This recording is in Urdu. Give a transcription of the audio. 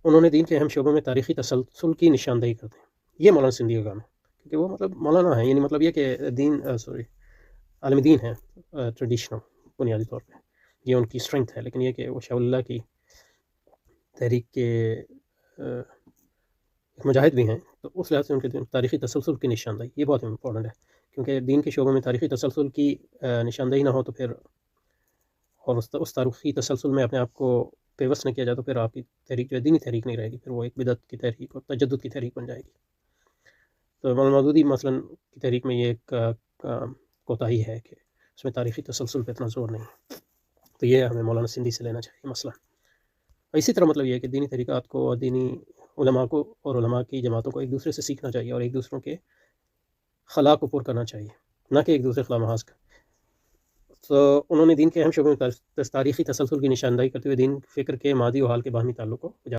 انہوں نے دین کے اہم شعبوں میں تاریخی تسلسل کی نشاندہی کرتے ہیں. یہ مولانا سندھی کا کام ہے، کیونکہ وہ مطلب مولانا ہیں، یعنی مطلب یہ کہ دین عالم دین ہے ٹریڈیشنل بنیادی طور پہ، یہ ان کی اسٹرینتھ ہے. لیکن یہ کہ وہ شاہ اللہ کی تحریک کے ایک مجاہد بھی ہیں، تو اس لحاظ سے ان کے تاریخی تسلسل کی نشاندہی یہ بہت امپورٹنٹ ہے، کیونکہ دین کے شعبوں میں تاریخی تسلسل کی نشاندہی نہ ہو تو پھر، اور اس تاریخی تسلسل میں اپنے آپ کو پیوست نہ کیا جائے تو پھر آپ کی تحریک جو ہے دینی تحریک نہیں رہے گی، پھر وہ ایک بدعت کی تحریک اور تجدد کی تحریک بن جائے گی. تو مولانا مودودی مثلاً کی تحریک میں یہ ایک کوتاہی ہے کہ اس میں تاریخی تسلسل پہ اتنا زور نہیں ہے. تو یہ ہمیں مولانا سندھی سے لینا چاہیے مسئلہ. اور اسی طرح مطلب یہ ہے کہ دینی طریقات کو اور دینی علماء کو اور علماء کی جماعتوں کو ایک دوسرے سے سیکھنا چاہیے اور ایک دوسروں کے خلا کو پر کرنا چاہیے، نہ کہ ایک دوسرے خلا محاذ کا. تو انہوں نے دین کے اہم شعبوں میں تاریخی تسلسل کی نشاندہی کرتے ہوئے دین فکر کے ماضی و حال کے باہمی تعلق کو